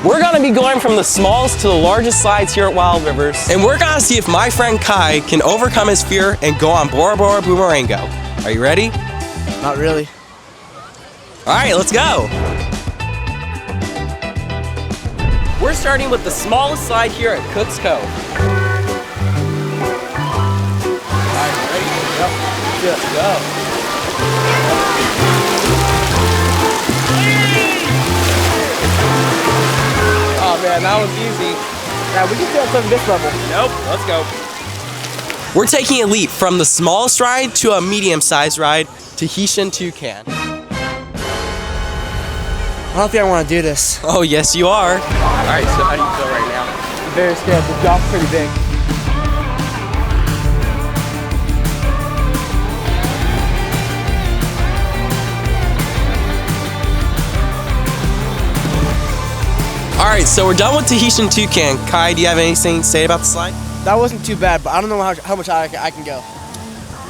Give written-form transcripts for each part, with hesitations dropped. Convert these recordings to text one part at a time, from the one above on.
We're gonna be going from the smallest to the largest slides here at Wild Rivers. And we're gonna see if my friend Kai can overcome his fear and go on Bora Bora Boomerango. Are you ready? Not really. All right, let's go. We're starting with the smallest slide here at Cook's Cove. All right, ready? Yep. Let's go. Oh man, that was easy. Yeah, we can do something this level. Nope, let's go. We're taking a leap from the smallest ride to a medium-sized ride, Tahitian Toucan. I don't think I want to do this. Oh, yes you are. All right, so how do you feel right now? I'm very scared. The job's pretty big. All right, so we're done with Tahitian Toucan. Kai, do you have anything to say about the slide? That wasn't too bad, but I don't know how much I can go.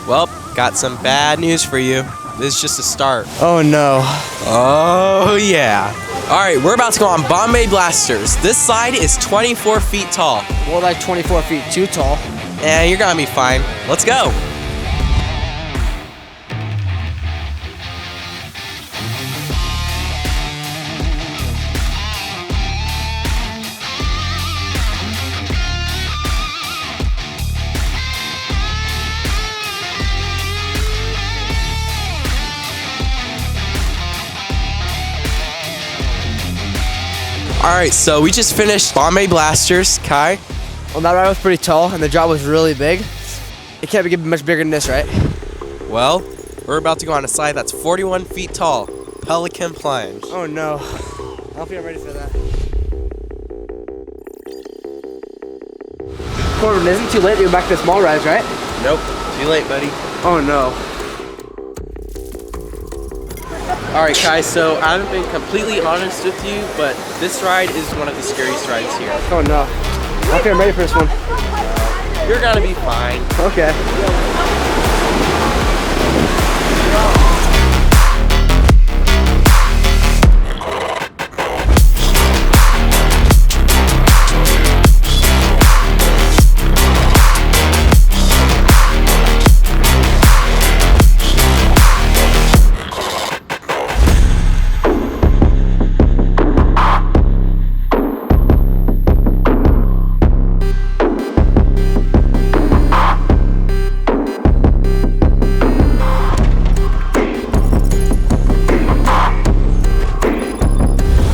Well, got some bad news for you. This is just a start. Oh no. Oh yeah. All right, we're about to go on Bombay Blasters. This slide is 24 feet tall. More like 24 feet too tall. And you're gonna be fine. Let's go. All right, so we just finished Bombay Blasters. Kai? Well, that ride was pretty tall, and the drop was really big. It can't be much bigger than this, right? Well, we're about to go on a slide that's 41 feet tall. Pelican Plunge. Oh no. I don't think I'm ready for that. Corbyn, it isn't too late to go back to the small rides, right? Nope, too late, buddy. Oh no. All right, Kai, so I haven't been completely honest with you, but this ride is one of the scariest rides here. Oh no. I don't think I'm ready for this one. You're gonna be fine. Okay.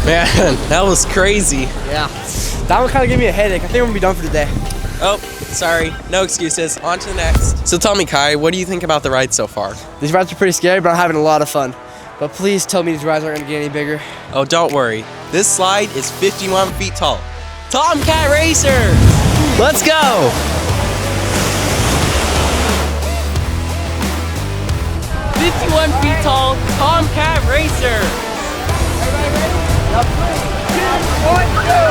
Man, that was crazy. Yeah. That one kind of gave me a headache. I think we're gonna be done for today. Oh, sorry. No excuses. On to the next. So tell me, Kai, what do you think about the ride so far? These rides are pretty scary, but I'm having a lot of fun. But please tell me these rides aren't gonna get any bigger. Oh, don't worry. This slide is 51 feet tall. Tomcat Racer! Let's go! "51 feet tall Tomcat Racer." Everybody ready? Now 3, 2, 1, go!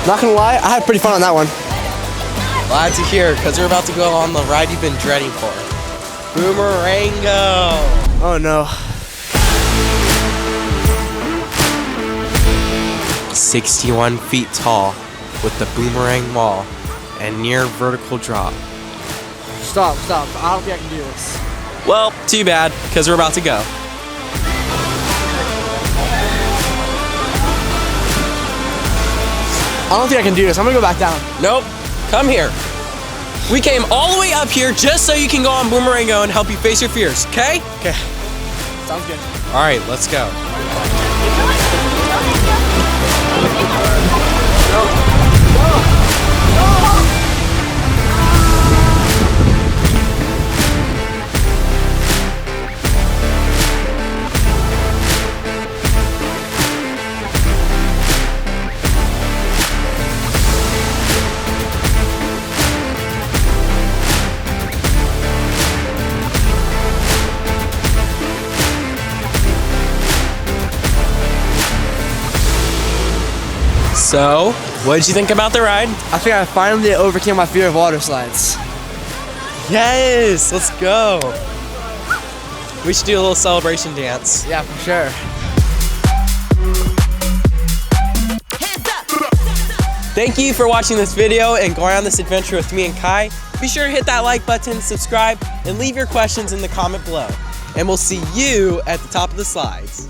Not gonna lie, I had pretty fun on that one. Glad to hear, because we're about to go on the ride you've been dreading for. Boomerango! Oh no. 61 feet tall with the boomerang wall and near vertical drop. Stop. I don't think I can do this. Well, too bad, because we're about to go. I don't think I can do this. I'm gonna go back down. Nope, come here. We came all the way up here just so you can go on Boomerango and help you face your fears, okay? Okay. Sounds good. All right, let's go. So, What did you think about the ride? I think I finally overcame my fear of water slides. Yes, let's go. We should do a little celebration dance. Yeah, for sure. Thank you for watching this video and going on this adventure with me and Kai. Be sure to hit that like button, subscribe, and leave your questions in the comment below. And we'll see you at the top of the slides.